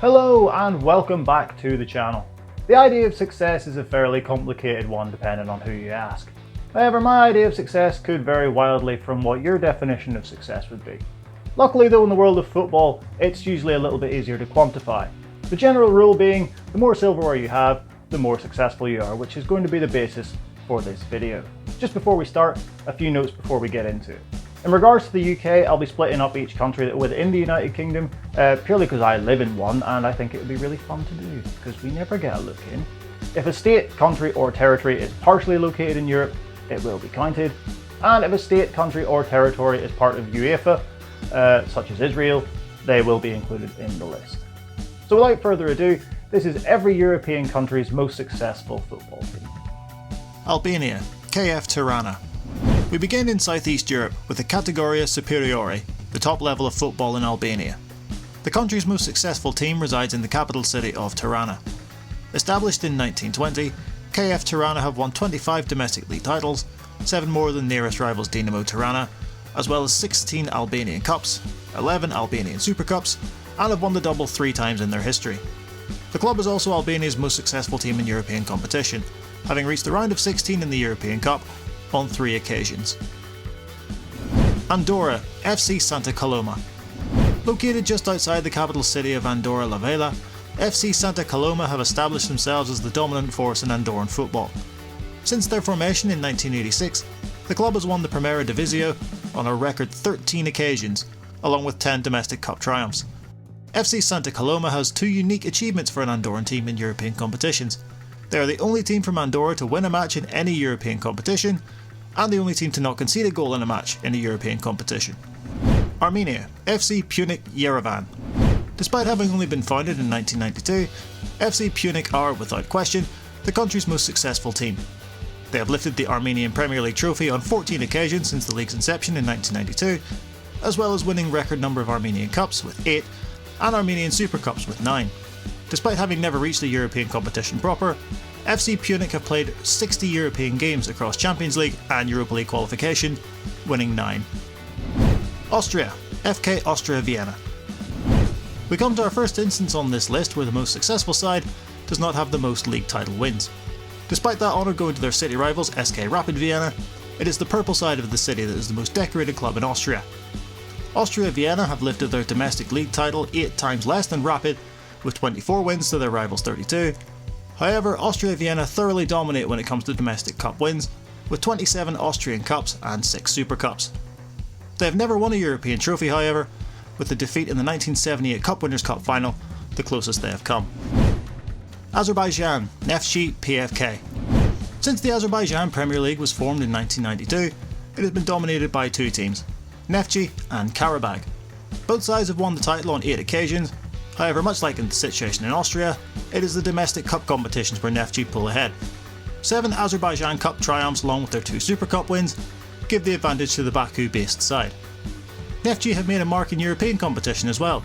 Hello and welcome back to the channel. The idea of success is a fairly complicated one depending on who you ask. However, my idea of success could vary wildly from what your definition of success would be. Luckily though, in the world of football, it's usually a little bit easier to quantify. The general rule being, the more silverware you have, the more successful you are, which is going to be the basis for this video. Just before we start, a few notes before we get into it. In regards to the UK, I'll be splitting up each country within the United Kingdom, purely because I live in one and I think it would be really fun to do, because we never get a look in. If a state, country or territory is partially located in Europe, it will be counted, and if a state, country or territory is part of UEFA, such as Israel, they will be included in the list. So without further ado, this is every European country's most successful football team. Albania, KF Tirana. We begin in Southeast Europe with the Categoria Superiore, the top level of football in Albania. The country's most successful team resides in the capital city of Tirana. Established in 1920, KF Tirana have won 25 domestic league titles, 7 more than nearest rivals DINAMO Tirana, as well as 16 Albanian Cups, 11 Albanian Super Cups, and have won the double 3 times in their history. The club is also Albania's most successful team in European competition, having reached the round of 16 in the European Cup on 3 occasions. Andorra, FC Santa Coloma. Located just outside the capital city of Andorra la Vella, FC Santa Coloma have established themselves as the dominant force in Andorran football. Since their formation in 1986, the club has won the Primera Divisio on a record 13 occasions, along with 10 domestic cup triumphs. FC Santa Coloma has 2 unique achievements for an Andorran team in European competitions. They are the only team from Andorra to win a match in any European competition, and the only team to not concede a goal in a match in a European competition. Armenia, FC Punic Yerevan. Despite having only been founded in 1992, FC Punic are, without question, the country's most successful team. They have lifted the Armenian Premier League trophy on 14 occasions since the league's inception in 1992, as well as winning record number of Armenian Cups with 8, and Armenian Super Cups with 9. Despite having never reached a European competition proper, FC Punic have played 60 European games across Champions League and Europa League qualification, winning 9. Austria, FK Austria Vienna. We come to our first instance on this list where the most successful side does not have the most league title wins. Despite that honour going to their city rivals SK Rapid Vienna, it is the purple side of the city that is the most decorated club in Austria. Austria Vienna have lifted their domestic league title 8 times less than Rapid, with 24 wins to their rivals' 32. However, Austria Vienna thoroughly dominate when it comes to domestic cup wins, with 27 Austrian Cups and 6 Super Cups. They have never won a European trophy, however, with the defeat in the 1978 Cup Winners' Cup final the closest they have come. Azerbaijan, Neftchi PFK. Since the Azerbaijan Premier League was formed in 1992, it has been dominated by 2 teams, Neftchi and Karabag. Both sides have won the title on 8 occasions. However, much like in the situation in Austria, it is the domestic cup competitions where Neftchi pull ahead. 7 Azerbaijan Cup triumphs along with their 2 Super Cup wins give the advantage to the Baku-based side. Neftchi have made a mark in European competition as well,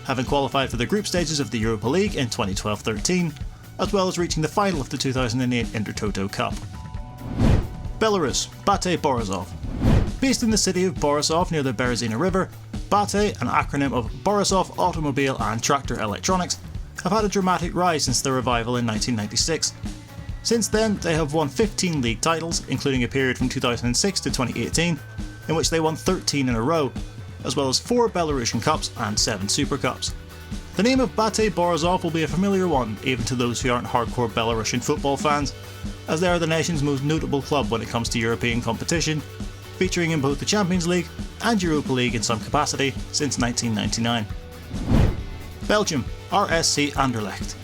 having qualified for the group stages of the Europa League in 2012-13, as well as reaching the final of the 2008 Intertoto Cup. Belarus, Bate Borisov. Based in the city of Borisov near the Berezina River, BATE, an acronym of Borisov Automobile and Tractor Electronics, have had a dramatic rise since their revival in 1996. Since then, they have won 15 league titles, including a period from 2006 to 2018, in which they won 13 in a row, as well as 4 Belarusian Cups and 7 Super Cups. The name of BATE Borisov will be a familiar one even to those who aren't hardcore Belarusian football fans, as they are the nation's most notable club when it comes to European competition, featuring in both the Champions League and Europa League in some capacity since 1999. Belgium, RSC Anderlecht.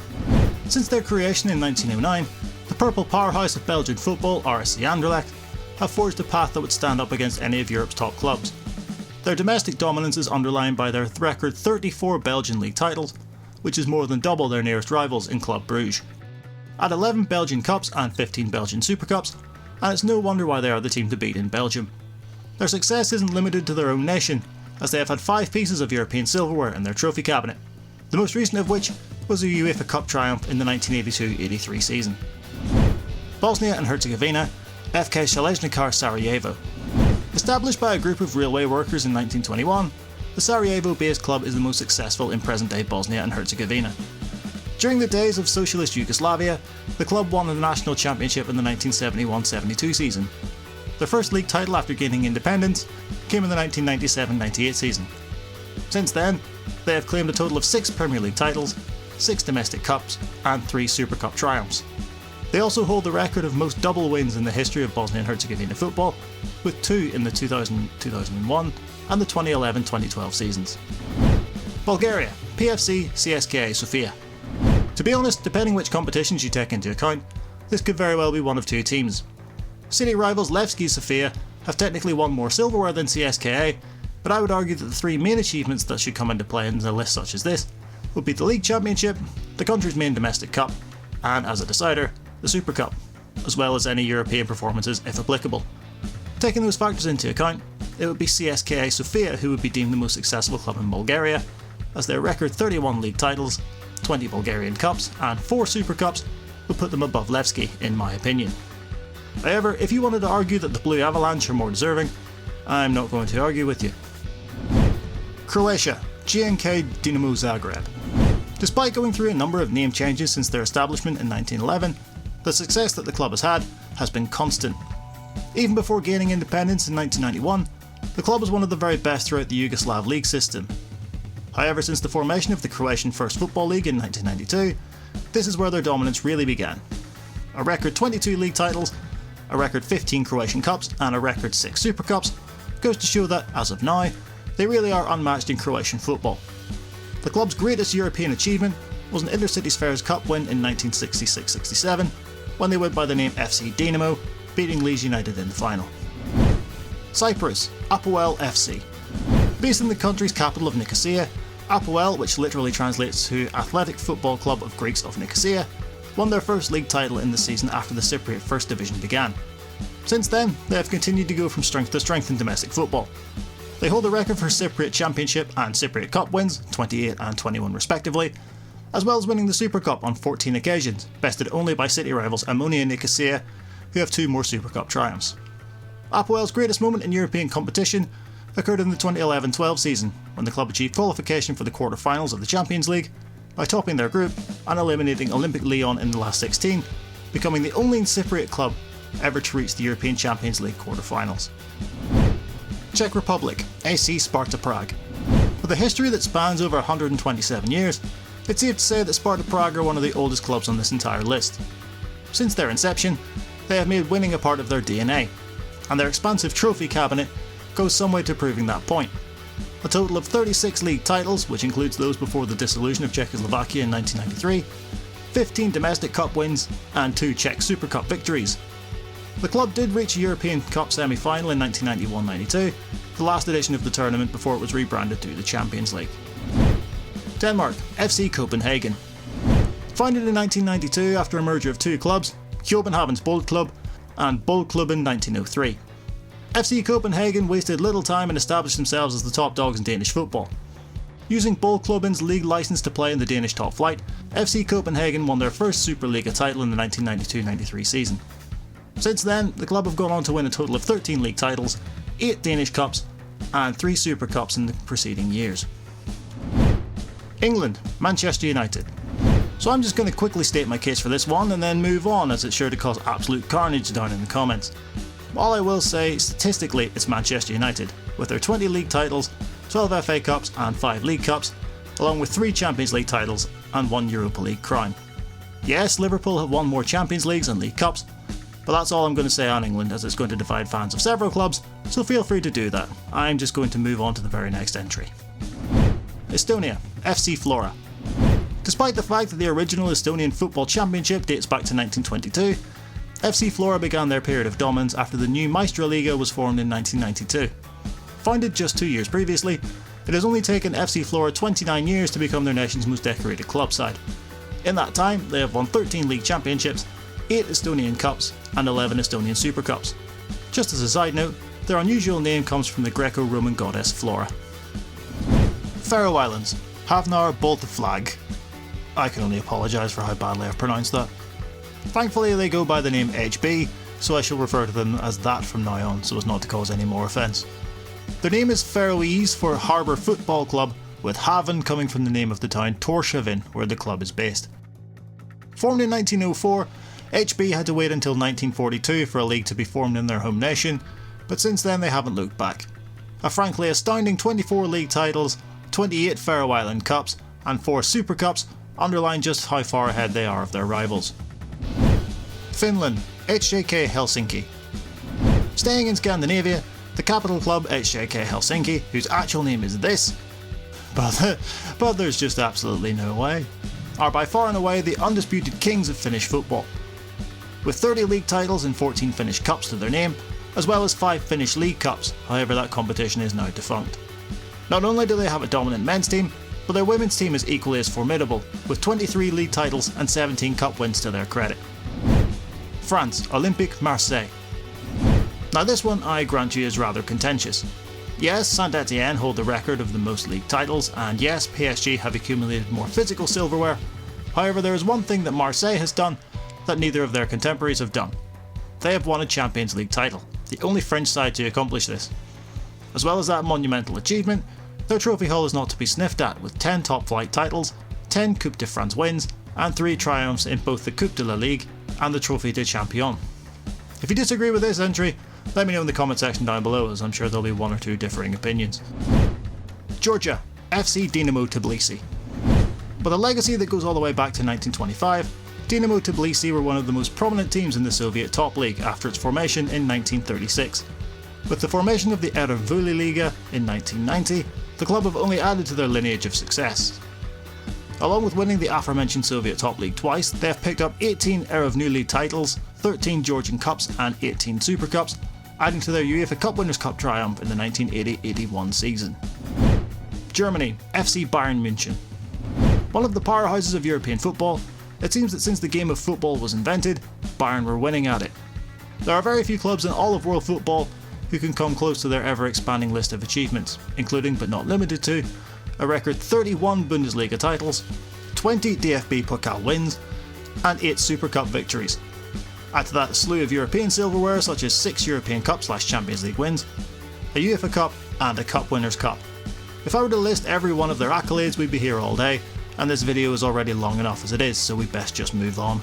Since their creation in 1909, the purple powerhouse of Belgian football, RSC Anderlecht, have forged a path that would stand up against any of Europe's top clubs. Their domestic dominance is underlined by their record 34 Belgian league titles, which is more than double their nearest rivals in Club Brugge. At 11 Belgian Cups and 15 Belgian Super Cups, and it's no wonder why they are the team to beat in Belgium. Their success isn't limited to their own nation, as they have had 5 pieces of European silverware in their trophy cabinet, the most recent of which was a UEFA Cup triumph in the 1982-83 season. Bosnia and Herzegovina, FK Železničar Sarajevo. Established by a group of railway workers in 1921, the Sarajevo-based club is the most successful in present-day Bosnia and Herzegovina. During the days of socialist Yugoslavia, the club won the national championship in the 1971-72 season. Their first league title after gaining independence came in the 1997-98 season. Since then, they have claimed a total of 6 Premier League titles, 6 domestic cups, and 3 Super Cup triumphs. They also hold the record of most double wins in the history of Bosnia and Herzegovina football, with 2 in the 2000-2001 and the 2011-2012 seasons. Bulgaria, PFC CSKA Sofia. To be honest, depending which competitions you take into account, this could very well be one of 2 teams. City rivals Levski Sofia have technically won more silverware than CSKA, but I would argue that the 3 main achievements that should come into play in a list such as this would be the League Championship, the country's main domestic cup, and as a decider, the Super Cup, as well as any European performances if applicable. Taking those factors into account, it would be CSKA Sofia who would be deemed the most successful club in Bulgaria, as their record 31 league titles, 20 Bulgarian Cups, and 4 Super Cups would put them above Levski, in my opinion. However, if you wanted to argue that the Blue Avalanche are more deserving, I'm not going to argue with you. Croatia, GNK Dinamo Zagreb. Despite going through a number of name changes since their establishment in 1911, the success that the club has been constant. Even before gaining independence in 1991, the club was one of the very best throughout the Yugoslav league system. However, since the formation of the Croatian First Football League in 1992, this is where their dominance really began. A record 22 league titles, a record 15 Croatian Cups, and a record 6 Super Cups goes to show that, as of now, they really are unmatched in Croatian football. The club's greatest European achievement was an Intercities Fairs Cup win in 1966-67, when they went by the name FC DINAMO, beating Leeds United in the final. Cyprus, Apoel FC. Based in the country's capital of Nicosia, Apoel, which literally translates to Athletic Football Club of Greeks of Nicosia, won their first league title in the season after the Cypriot First Division began. Since then, they have continued to go from strength to strength in domestic football. They hold the record for Cypriot Championship and Cypriot Cup wins, 28 and 21 respectively, as well as winning the Super Cup on 14 occasions, bested only by city rivals Ammonia Nicosia, who have 2 more Super Cup triumphs. Apoel's greatest moment in European competition occurred in the 2011-12 season, when the club achieved qualification for the quarter-finals of the Champions League by topping their group and eliminating Olympic Lyon in the last 16, becoming the only Cypriot club ever to reach the European Champions League quarter-finals. Czech Republic, AC Sparta Prague. With a history that spans over 127 years, it's safe to say that Sparta Prague are one of the oldest clubs on this entire list. Since their inception, they have made winning a part of their DNA, and their expansive trophy cabinet goes some way to proving that point. A total of 36 league titles, which includes those before the dissolution of Czechoslovakia in 1993, 15 domestic cup wins, and 2 Czech Super Cup victories. The club did reach a European Cup semi-final in 1991-92, the last edition of the tournament before it was rebranded to the Champions League. Denmark, FC Copenhagen. Founded in 1992 after a merger of 2 clubs, Copenhagen's Boldklub and Boldklubben 1903. FC Copenhagen wasted little time and established themselves as the top dogs in Danish football. Using Boldklubben's league licence to play in the Danish top flight, FC Copenhagen won their first Superliga title in the 1992-93 season. Since then, the club have gone on to win a total of 13 league titles, 8 Danish Cups, and 3 Super Cups in the preceding years. England, Manchester United. So I'm just going to quickly state my case for this one and then move on, as it's sure to cause absolute carnage down in the comments. All I will say, statistically, it's Manchester United, with their 20 league titles, 12 FA Cups and 5 League Cups, along with 3 Champions League titles and 1 Europa League crown. Yes, Liverpool have won more Champions Leagues and League Cups, but that's all I'm going to say on England, as it's going to divide fans of several clubs, so feel free to do that. I'm just going to move on to the very next entry. Estonia, FC FLORA. Despite the fact that the original Estonian Football Championship dates back to 1922, FC FLORA began their period of dominance after the new Meistriliga was formed in 1992. Founded just 2 years previously, it has only taken FC FLORA 29 years to become their nation's most decorated club side. In that time, they have won 13 league championships, 8 Estonian Cups, and 11 Estonian Super Cups. Just as a side note, their unusual name comes from the Greco-Roman goddess Flora. Faroe Islands, Havnar Boltaflag. I can only apologise for how badly I've pronounced that. Thankfully they go by the name HB, so I shall refer to them as that from now on so as not to cause any more offence. Their name is Faroese for Harbour Football Club, with Haven coming from the name of the town Tórshavn, where the club is based. Formed in 1904, HB had to wait until 1942 for a league to be formed in their home nation, but since then they haven't looked back. A frankly astounding 24 league titles, 28 Faroe Island Cups, and 4 Super Cups underline just how far ahead they are of their rivals. Finland, HJK Helsinki. Staying in Scandinavia, the capital club HJK Helsinki, whose actual name is this, but there's just absolutely no way, are by far and away the undisputed kings of Finnish football. With 30 league titles and 14 Finnish Cups to their name, as well as 5 Finnish League Cups, however that competition is now defunct. Not only do they have a dominant men's team, but their women's team is equally as formidable, with 23 league titles and 17 cup wins to their credit. France, Olympique Marseille. Now this one, I grant you, is rather contentious. Yes, Saint-Etienne hold the record of the most league titles, and yes, PSG have accumulated more physical silverware. However, there is one thing that Marseille has done that neither of their contemporaries have done. They have won a Champions League title, the only French side to accomplish this. As well as that monumental achievement, their trophy haul is not to be sniffed at, with 10 top-flight titles, 10 Coupe de France wins, and 3 triumphs in both the Coupe de la Ligue and the Trophée des Champions. If you disagree with this entry, let me know in the comment section down below, as I'm sure there'll be one or two differing opinions. Georgia, FC Dinamo Tbilisi. With a legacy that goes all the way back to 1925, Dinamo Tbilisi were one of the most prominent teams in the Soviet top league after its formation in 1936. With the formation of the Erevuli Liga in 1990, the club have only added to their lineage of success. Along with winning the aforementioned Soviet top league twice, they have picked up 18 Erevuli titles, 13 Georgian Cups and 18 Super Cups, adding to their UEFA Cup Winners' Cup triumph in the 1980-81 season. Germany, FC Bayern München. One of the powerhouses of European football, it seems that since the game of football was invented, Bayern were winning at it. There are very few clubs in all of world football who can come close to their ever-expanding list of achievements, including but not limited to a record 31 Bundesliga titles, 20 DFB Pokal wins, and 8 Super Cup victories. Add to that a slew of European silverware such as 6 European Cup/Champions League wins, a UEFA Cup and a Cup Winners' Cup. If I were to list every one of their accolades, we'd be here all day, and this video is already long enough as it is, so we best just move on.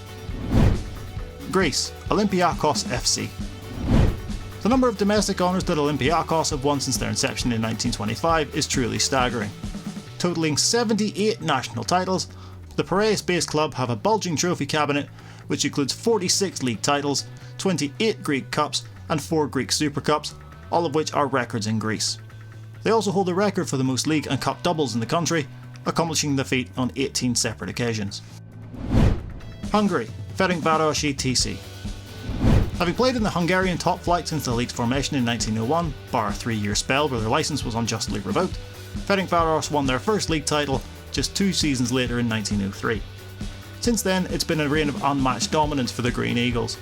Greece, Olympiacos FC. The number of domestic honours that Olympiacos have won since their inception in 1925 is truly staggering. Totalling 78 national titles, the Piraeus-based club have a bulging trophy cabinet which includes 46 league titles, 28 Greek Cups and 4 Greek Super Cups, all of which are records in Greece. They also hold the record for the most league and cup doubles in the country, accomplishing the feat on 18 separate occasions. Hungary, Ferencváros TC. Having played in the Hungarian top flight since the league's formation in 1901, bar a 3-year spell where their licence was unjustly revoked, Ferencváros won their first league title just 2 seasons later in 1903. Since then, it's been a reign of unmatched dominance for the Green Eagles.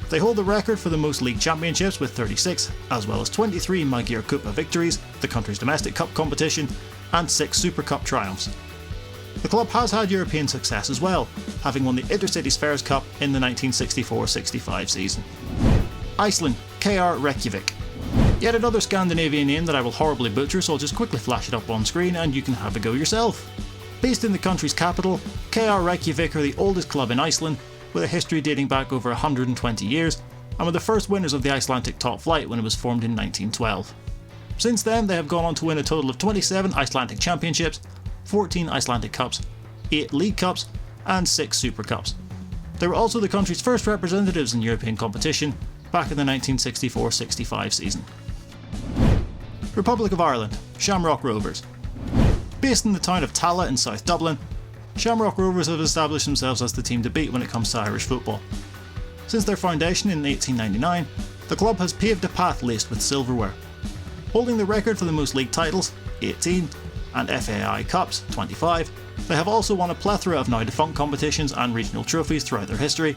They hold the record for the most league championships with 36, as well as 23 Magyar Kupa victories, the country's domestic cup competition, and 6 Super Cup triumphs. The club has had European success as well, having won the Intercities Fairs Cup in the 1964-65 season. Iceland, KR Reykjavik. Yet another Scandinavian name that I will horribly butcher, so I'll just quickly flash it up on screen and you can have a go yourself. Based in the country's capital, KR Reykjavik are the oldest club in Iceland, with a history dating back over 120 years, and were the first winners of the Icelandic top flight when it was formed in 1912. Since then, they have gone on to win a total of 27 Icelandic championships, 14 Icelandic Cups, 8 League Cups, and 6 Super Cups. They were also the country's first representatives in European competition back in the 1964-65 season. Republic of Ireland, Shamrock Rovers. Based in the town of Tala in South Dublin, Shamrock Rovers have established themselves as the team to beat when it comes to Irish football. Since their foundation in 1899, the club has paved a path laced with silverware. Holding the record for the most league titles, 18, and FAI Cups, 25, they have also won a plethora of now defunct competitions and regional trophies throughout their history,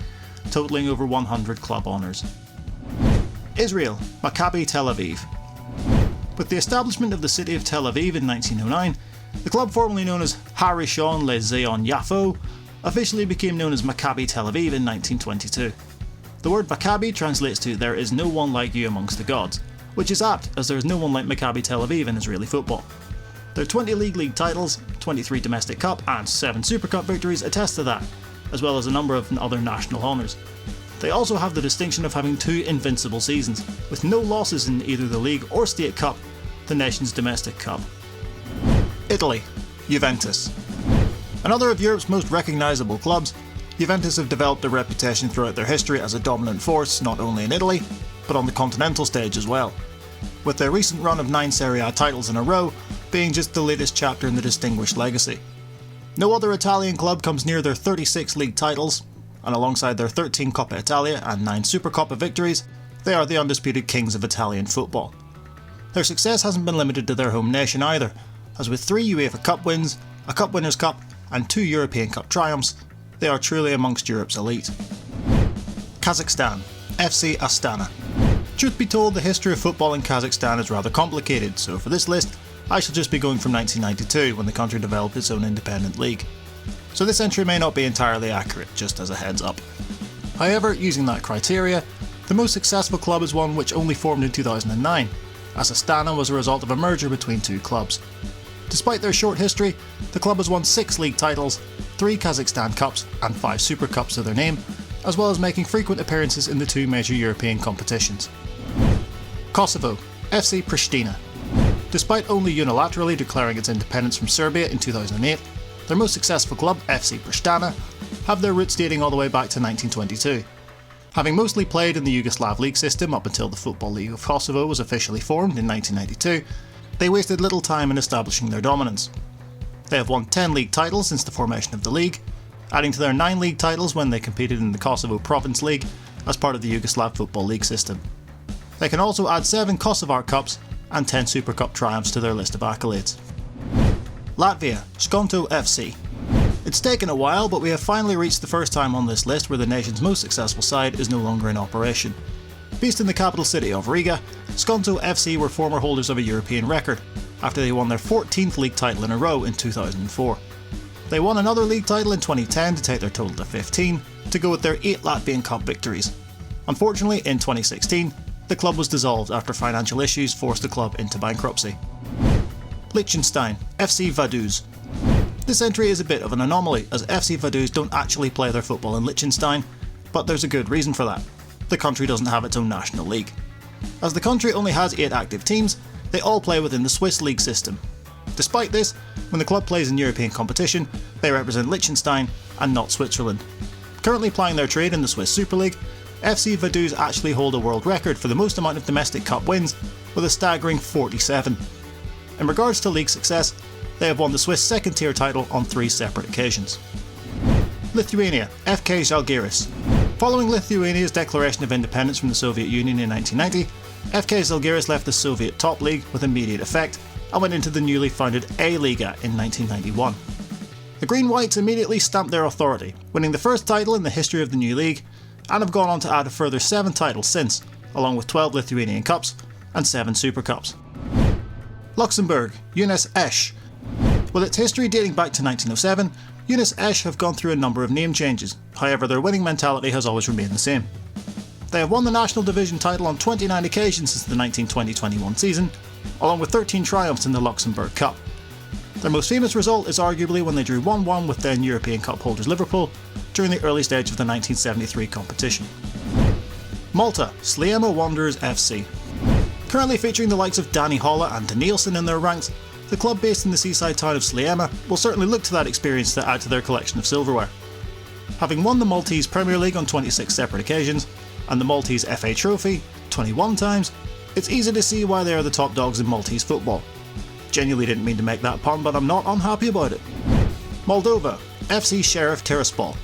totalling over 100 club honours. Israel, Maccabi Tel Aviv. With the establishment of the city of Tel Aviv in 1909, the club formerly known as Harishon Le Zion Yafo officially became known as Maccabi Tel Aviv in 1922. The word Maccabi translates to "there is no one like you amongst the gods," which is apt as there is no one like Maccabi Tel Aviv in Israeli football. Their 20 league titles, 23 domestic cup and 7 Super Cup victories attest to that, as well as a number of other national honours. They also have the distinction of having 2 invincible seasons, with no losses in either the league or state cup, the nation's domestic cup. Italy, Juventus. Another of Europe's most recognisable clubs, Juventus have developed a reputation throughout their history as a dominant force not only in Italy, but on the continental stage as well, with their recent run of 9 Serie A titles in a row being just the latest chapter in the distinguished legacy. No other Italian club comes near their 36 league titles, and alongside their 13 Coppa Italia and 9 Supercoppa victories, they are the undisputed kings of Italian football. Their success hasn't been limited to their home nation either, as with 3 UEFA Cup wins, a Cup Winners' Cup and 2 European Cup triumphs, they are truly amongst Europe's elite. Kazakhstan, FC Astana. Truth be told, the history of football in Kazakhstan is rather complicated, so for this list, I shall just be going from 1992 when the country developed its own independent league. So this entry may not be entirely accurate, just as a heads up. However, using that criteria, the most successful club is one which only formed in 2009, as Astana was a result of a merger between 2 clubs. Despite their short history, the club has won 6 league titles, 3 Kazakhstan Cups and 5 Super Cups to their name, as well as making frequent appearances in the 2 major European competitions. Kosovo, FC Pristina. Despite only unilaterally declaring its independence from Serbia in 2008, their most successful club, FC Pristina, have their roots dating all the way back to 1922. Having mostly played in the Yugoslav league system up until the Football League of Kosovo was officially formed in 1992, they wasted little time in establishing their dominance. They have won 10 league titles since the formation of the league, adding to their 9 league titles when they competed in the Kosovo Province League as part of the Yugoslav Football League system. They can also add 7 Kosovar Cups and 10 Super Cup triumphs to their list of accolades. Latvia, Skonto FC. It's taken a while, but we have finally reached the first time on this list where the nation's most successful side is no longer in operation. Based in the capital city of Riga, Skonto FC were former holders of a European record, after they won their 14th league title in a row in 2004. They won another league title in 2010 to take their total to 15, to go with their 8 Latvian Cup victories. Unfortunately, in 2016, the club was dissolved after financial issues forced the club into bankruptcy. Liechtenstein, FC Vaduz. This entry is a bit of an anomaly, as FC Vaduz don't actually play their football in Liechtenstein, but there's a good reason for that. The country doesn't have its own national league. As the country only has 8 active teams, they all play within the Swiss league system. Despite this, when the club plays in European competition, they represent Liechtenstein and not Switzerland. Currently plying their trade in the Swiss Super League, FC Vaduz actually hold a world record for the most amount of domestic cup wins, with a staggering 47. In regards to league success, they have won the Swiss second tier title on 3 separate occasions. Lithuania, FK Žalgiris. Following Lithuania's declaration of independence from the Soviet Union in 1990, FK Žalgiris left the Soviet top league with immediate effect and went into the newly founded A-Liga in 1991. The Green Whites immediately stamped their authority, winning the first title in the history of the new league, and have gone on to add a further 7 titles since, along with 12 Lithuanian Cups and 7 Super Cups. Luxembourg, Younes Esch. With its history dating back to 1907, Younes Esch have gone through a number of name changes, however their winning mentality has always remained the same. They have won the National Division title on 29 occasions since the 1920-21 season, along with 13 triumphs in the Luxembourg Cup. Their most famous result is arguably when they drew 1-1 with then European Cup holders Liverpool during the early stage of the 1973 competition. Malta, Sliema Wanderers FC. Currently featuring the likes of Danny Holla and Danielson in their ranks, the club based in the seaside town of Sliema will certainly look to that experience to add to their collection of silverware. Having won the Maltese Premier League on 26 separate occasions, and the Maltese FA Trophy 21 times, it's easy to see why they are the top dogs in Maltese football. Genuinely didn't mean to make that pun, but I'm not unhappy about it. Moldova, FC Sheriff Tiraspol.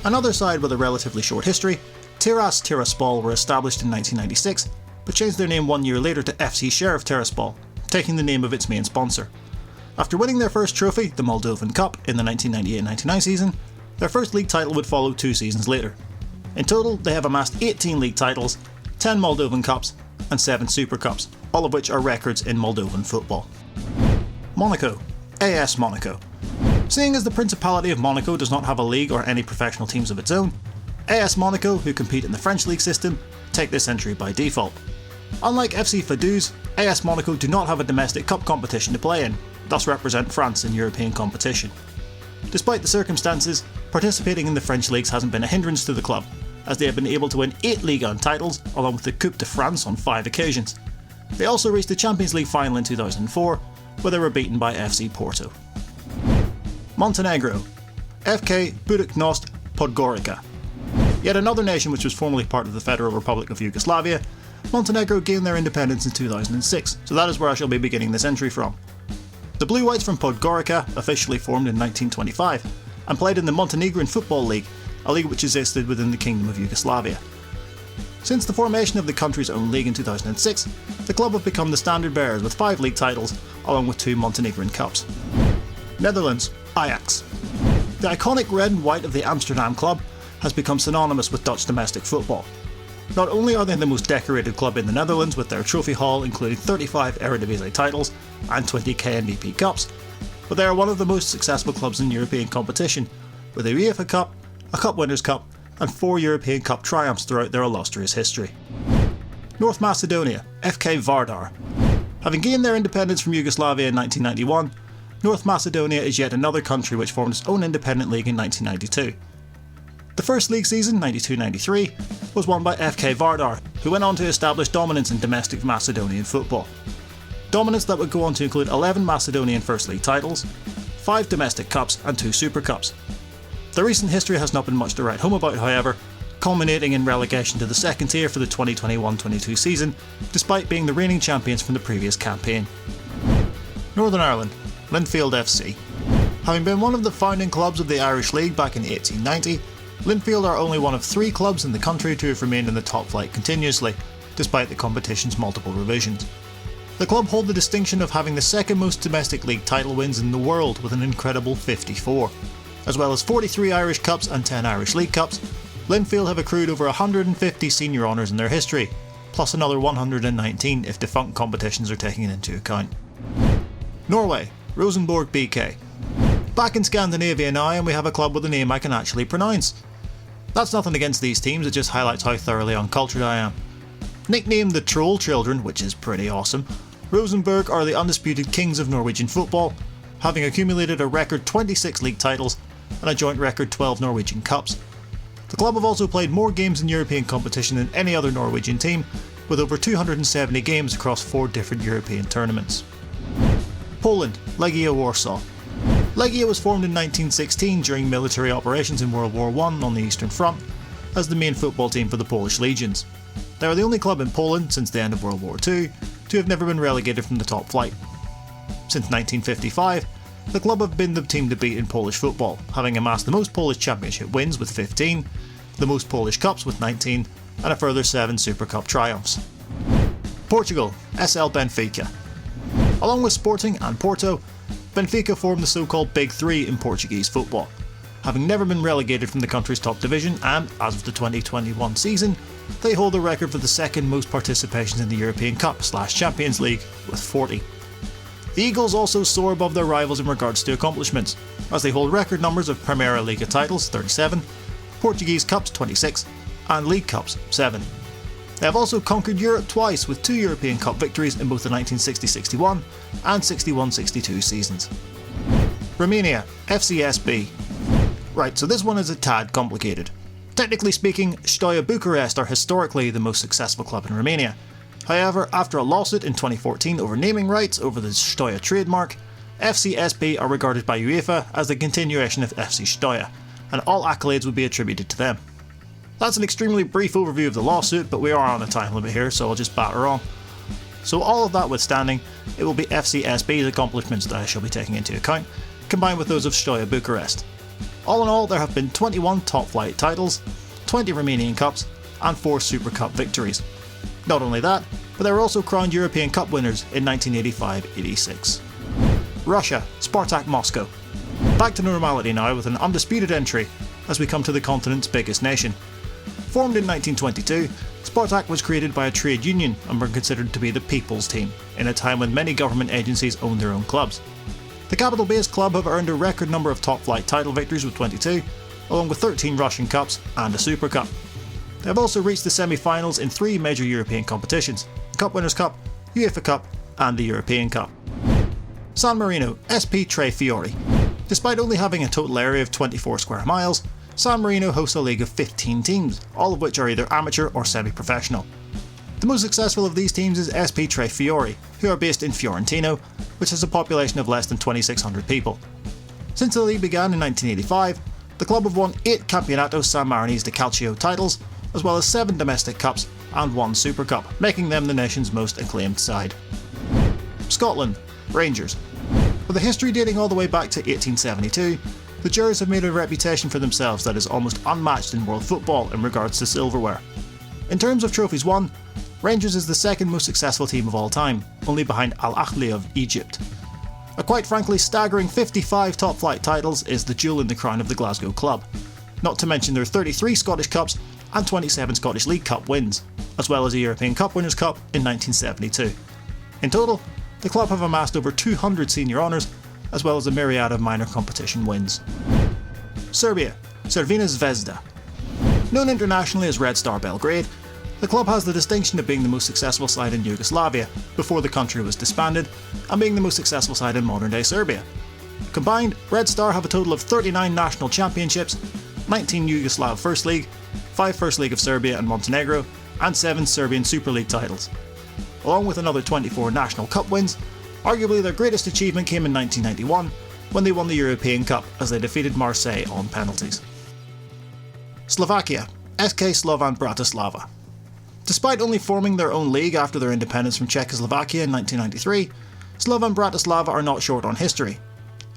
Another side with a relatively short history, Tiras Tiraspol were established in 1996, but changed their name 1 year later to FC Sheriff Tiraspol, taking the name of its main sponsor. After winning their first trophy, the Moldovan Cup, in the 1998-99 season, their first league title would follow 2 seasons later. In total, they have amassed 18 league titles, 10 Moldovan Cups, and 7 Super Cups, all of which are records in Moldovan football. Monaco, AS Monaco. Seeing as the Principality of Monaco does not have a league or any professional teams of its own, AS Monaco, who compete in the French league system, take this entry by default. Unlike FC Vaduz, AS Monaco do not have a domestic cup competition to play in, thus represent France in European competition. Despite the circumstances, participating in the French leagues hasn't been a hindrance to the club, as they have been able to win 8 Ligue 1 titles, along with the Coupe de France on 5 occasions. They also reached the Champions League final in 2004, where they were beaten by FC Porto. Montenegro, FK Budućnost Podgorica. Yet another nation which was formerly part of the Federal Republic of Yugoslavia, Montenegro gained their independence in 2006, so that is where I shall be beginning this entry from. The Blue Whites from Podgorica officially formed in 1925, and played in the Montenegrin Football League, a league which existed within the Kingdom of Yugoslavia. Since the formation of the country's own league in 2006, the club have become the standard bearers with 5 league titles, along with 2 Montenegrin Cups. Netherlands, Ajax. The iconic red and white of the Amsterdam club has become synonymous with Dutch domestic football. Not only are they the most decorated club in the Netherlands with their trophy haul including 35 Eredivisie titles and 20 KNVB Cups, but they are one of the most successful clubs in European competition, with a UEFA Cup, a Cup Winners' Cup, and 4 European Cup triumphs throughout their illustrious history. North Macedonia, FK Vardar. Having gained their independence from Yugoslavia in 1991, North Macedonia is yet another country which formed its own independent league in 1992. The first league season, 92-93, was won by FK Vardar, who went on to establish dominance in domestic Macedonian football. Dominance that would go on to include 11 Macedonian First League titles, 5 domestic cups and 2 Super Cups. Their recent history has not been much to write home about, however, culminating in relegation to the second tier for the 2021-22 season, despite being the reigning champions from the previous campaign. Northern Ireland, Linfield FC. Having been one of the founding clubs of the Irish League back in 1890, Linfield are only one of 3 clubs in the country to have remained in the top flight continuously, despite the competition's multiple revisions. The club hold the distinction of having the second most domestic league title wins in the world with an incredible 54. As well as 43 Irish Cups and 10 Irish League Cups, Linfield have accrued over 150 senior honours in their history, plus another 119 if defunct competitions are taken into account. Norway, Rosenborg BK. Back in Scandinavia now, and we have a club with a name I can actually pronounce. That's nothing against these teams, it just highlights how thoroughly uncultured I am. Nicknamed the Troll Children, which is pretty awesome, Rosenborg are the undisputed kings of Norwegian football, having accumulated a record 26 league titles and a joint record 12 Norwegian Cups. The club have also played more games in European competition than any other Norwegian team, with over 270 games across 4 different European tournaments. Poland, Legia Warsaw. Legia was formed in 1916 during military operations in World War I on the Eastern Front, as the main football team for the Polish legions. They are the only club in Poland since the end of World War II to have never been relegated from the top flight. Since 1955, the club have been the team to beat in Polish football, having amassed the most Polish championship wins with 15, the most Polish cups with 19, and a further 7 Super Cup triumphs. Portugal, SL Benfica. Along with Sporting and Porto, Benfica formed the so-called Big Three in Portuguese football, having never been relegated from the country's top division, and, as of the 2021 season, they hold the record for the second most participations in the European Cup/Champions League, with 40. The Eagles also soar above their rivals in regards to accomplishments, as they hold record numbers of Primeira Liga titles, 37, Portuguese Cups, 26, and League Cups, 7. They have also conquered Europe twice with 2 European Cup victories in both the 1960-61 and 61-62 seasons. Romania, FCSB. Right, so this one is a tad complicated. Technically speaking, Steaua Bucharest are historically the most successful club in Romania. However, after a lawsuit in 2014 over naming rights over the Steaua trademark, FCSB are regarded by UEFA as the continuation of FC Steaua, and all accolades would be attributed to them. That's an extremely brief overview of the lawsuit, but we are on a time limit here, so I'll just batter on. So all of that withstanding, it will be FCSB's accomplishments that I shall be taking into account, combined with those of Steaua Bucharest. All in all, there have been 21 top flight titles, 20 Romanian Cups, and 4 Super Cup victories. Not only that, but they were also crowned European Cup winners in 1985-86. Russia, Spartak Moscow. Back to normality now with an undisputed entry as we come to the continent's biggest nation. Formed in 1922, Spartak was created by a trade union and were considered to be the people's team, in a time when many government agencies owned their own clubs. The capital-based club have earned a record number of top-flight title victories with 22, along with 13 Russian Cups and a Super Cup. They have also reached the semi-finals in 3 major European competitions, the Cup Winners' Cup, UEFA Cup and the European Cup. San Marino, SP Tre Fiori. Despite only having a total area of 24 square miles, San Marino hosts a league of 15 teams, all of which are either amateur or semi-professional. The most successful of these teams is SP Tre Fiori, who are based in Fiorentino, which has a population of less than 2,600 people. Since the league began in 1985, the club have won 8 Campionato San Marinese de Calcio titles, as well as 7 domestic cups and 1 Super Cup, making them the nation's most acclaimed side. Scotland, Rangers. With a history dating all the way back to 1872, the Jers have made a reputation for themselves that is almost unmatched in world football in regards to silverware. In terms of trophies won, Rangers is the second most successful team of all time, only behind Al Ahly of Egypt. A quite frankly staggering 55 top-flight titles is the jewel in the crown of the Glasgow club, not to mention their 33 Scottish Cups and 27 Scottish League Cup wins, as well as a European Cup Winners' Cup in 1972. In total, the club have amassed over 200 senior honours, as well as a myriad of minor competition wins. Serbia, Crvena Zvezda. Known internationally as Red Star Belgrade, the club has the distinction of being the most successful side in Yugoslavia before the country was disbanded, and being the most successful side in modern-day Serbia. Combined, Red Star have a total of 39 national championships, 19 Yugoslav First League, 5 First League of Serbia and Montenegro, and 7 Serbian Super League titles. Along with another 24 national cup wins, arguably their greatest achievement came in 1991, when they won the European Cup as they defeated Marseille on penalties. Slovakia, SK Slovan Bratislava. Despite only forming their own league after their independence from Czechoslovakia in 1993, Slovan Bratislava are not short on history.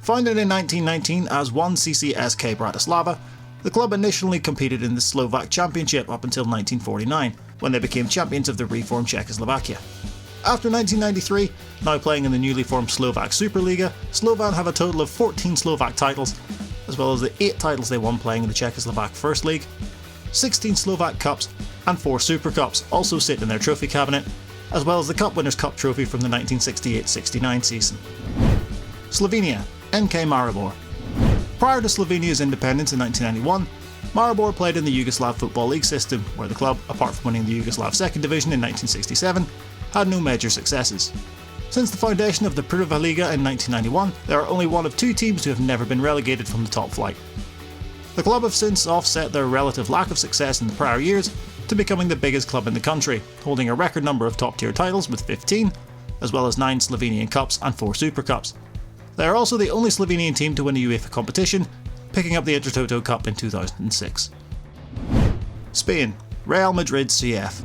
Founded in 1919 as 1CCSK Bratislava, the club initially competed in the Slovak Championship up until 1949, when they became champions of the reformed Czechoslovakia. After 1993, now playing in the newly formed Slovak Superliga, Slovan have a total of 14 Slovak titles, as well as the 8 titles they won playing in the Czechoslovak First League. 16 Slovak Cups and 4 Super Cups also sit in their trophy cabinet, as well as the Cup Winners' Cup trophy from the 1968-69 season. Slovenia, NK Maribor. Prior to Slovenia's independence in 1991, Maribor played in the Yugoslav Football League system, where the club, apart from winning the Yugoslav Second Division in 1967, had no major successes. Since the foundation of the Prva Liga in 1991, they are only one of 2 teams to have never been relegated from the top flight. The club have since offset their relative lack of success in the prior years to becoming the biggest club in the country, holding a record number of top-tier titles with 15, as well as 9 Slovenian Cups and 4 Super Cups. They are also the only Slovenian team to win a UEFA competition, picking up the Intertoto Cup in 2006. Spain, Real Madrid CF.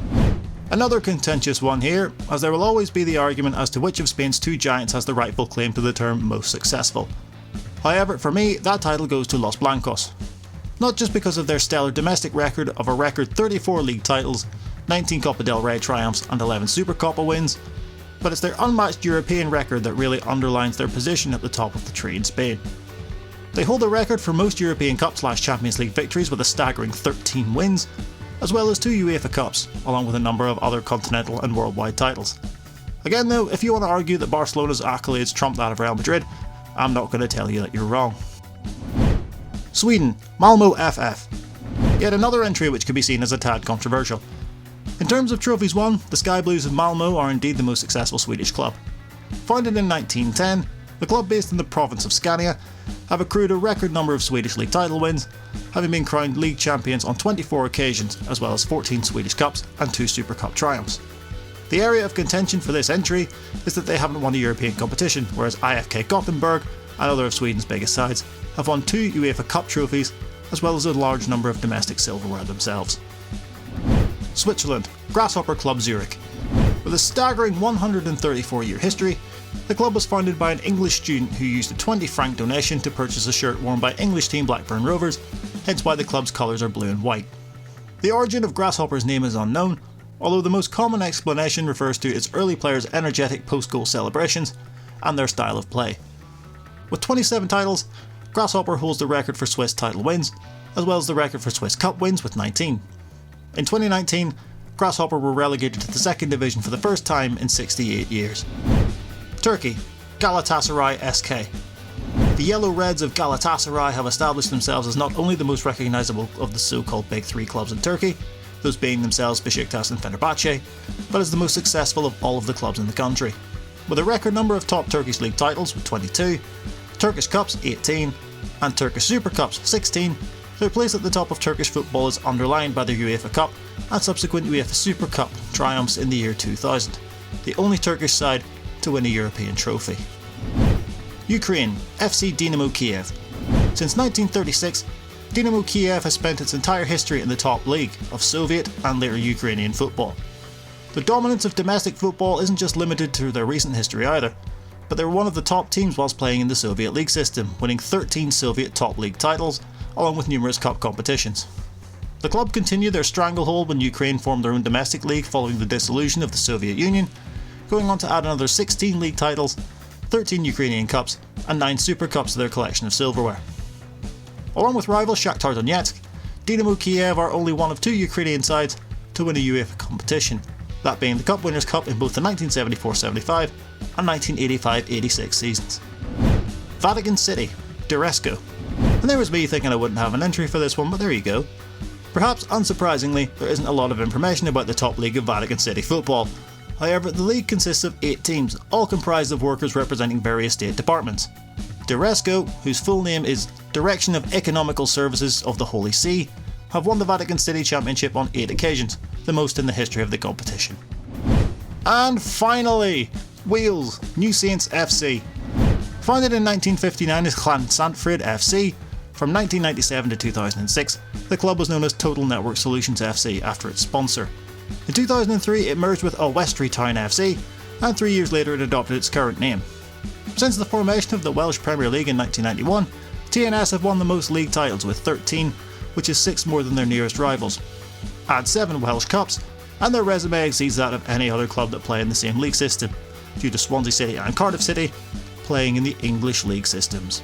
Another contentious one here, as there will always be the argument as to which of Spain's 2 giants has the rightful claim to the term most successful. However, for me, that title goes to Los Blancos. Not just because of their stellar domestic record of a record 34 league titles, 19 Copa del Rey triumphs and 11 Supercopa wins, but it's their unmatched European record that really underlines their position at the top of the tree in Spain. They hold the record for most European Cup/Champions League victories with a staggering 13 wins, as well as 2 UEFA Cups, along with a number of other continental and worldwide titles. Again though, if you want to argue that Barcelona's accolades trump that of Real Madrid, I'm not going to tell you that you're wrong. Sweden, Malmö FF. Yet another entry which could be seen as a tad controversial. In terms of trophies won, the Sky Blues of Malmö are indeed the most successful Swedish club. Founded in 1910, the club based in the province of Scania have accrued a record number of Swedish League title wins, having been crowned league champions on 24 occasions, as well as 14 Swedish Cups and 2 Super Cup triumphs. The area of contention for this entry is that they haven't won a European competition, whereas IFK Gothenburg and other of Sweden's biggest sides have won 2 UEFA Cup trophies, as well as a large number of domestic silverware themselves. Switzerland, Grasshopper Club Zürich. With a staggering 134-year history, the club was founded by an English student who used a 20 franc donation to purchase a shirt worn by English team Blackburn Rovers, hence why the club's colours are blue and white. The origin of Grasshopper's name is unknown, although the most common explanation refers to its early players' energetic post-goal celebrations and their style of play. With 27 titles, Grasshopper holds the record for Swiss title wins, as well as the record for Swiss Cup wins with 19. In 2019, Grasshopper were relegated to the second division for the first time in 68 years. Turkey, Galatasaray SK. The Yellow Reds of Galatasaray have established themselves as not only the most recognisable of the so-called Big Three clubs in Turkey, those being themselves Besiktas and Fenerbahce, but is the most successful of all of the clubs in the country, with a record number of top Turkish league titles with 22, Turkish Cups 18, and Turkish Super Cups 16. Their place at the top of Turkish football is underlined by their UEFA Cup and subsequent UEFA Super Cup triumphs in the year 2000, the only Turkish side to win a European trophy. Ukraine, FC DINAMO Kiev. Since 1936, DINAMO Kiev has spent its entire history in the top league of Soviet and later Ukrainian football. The dominance of domestic football isn't just limited to their recent history either, but they were one of the top teams whilst playing in the Soviet league system, winning 13 Soviet top league titles, along with numerous cup competitions. The club continued their stranglehold when Ukraine formed their own domestic league following the dissolution of the Soviet Union, going on to add another 16 league titles, 13 Ukrainian Cups, and 9 Super Cups to their collection of silverware. Along with rival Shakhtar Donetsk, DINAMO Kiev are only one of 2 Ukrainian sides to win a UEFA competition, that being the Cup Winners' Cup in both the 1974-75 and 1985-86 seasons. Vatican City, Duresco. And there was me thinking I wouldn't have an entry for this one, but there you go. Perhaps unsurprisingly, there isn't a lot of information about the top league of Vatican City football. However, the league consists of 8 teams, all comprised of workers representing various state departments. Duresco, whose full name is Direction of Economical Services of the Holy See, have won the Vatican City Championship on 8 occasions, the most in the history of the competition. And finally, Wales, New Saints FC. Founded in 1959 as Clan Santfrid FC, from 1997 to 2006, the club was known as Total Network Solutions FC after its sponsor. In 2003 it merged with AUSTRIA Town FC, and 3 years later it adopted its current name. Since the formation of the Welsh Premier League in 1991, TNS have won the most league titles with 13, which is 6 more than their nearest rivals. Add 7 Welsh Cups, and their resume exceeds that of any other club that play in the same league system, due to Swansea City and Cardiff City playing in the English league systems.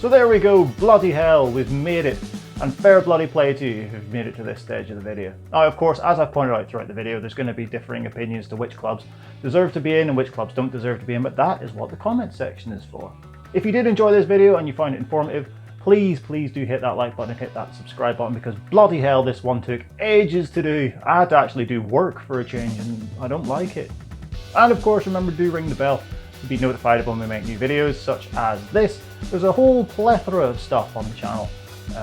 So there we go, bloody hell, we've made it. And fair bloody play to you who've made it to this stage of the video. Now of course, as I've pointed out throughout the video, there's going to be differing opinions to which clubs deserve to be in and which clubs don't deserve to be in, but that is what the comment section is for. If you did enjoy this video and you found it informative, please do hit that like button and hit that subscribe button, because bloody hell this one took ages to do. I had to actually do work for a change and I don't like it. And of course remember to ring the bell to be notified when we make new videos such as this. There's a whole plethora of stuff on the channel.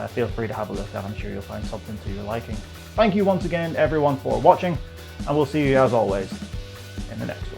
Feel free to have a look at. I'm sure you'll find something to your liking. Thank you once again everyone for watching, and we'll see you as always in the next one.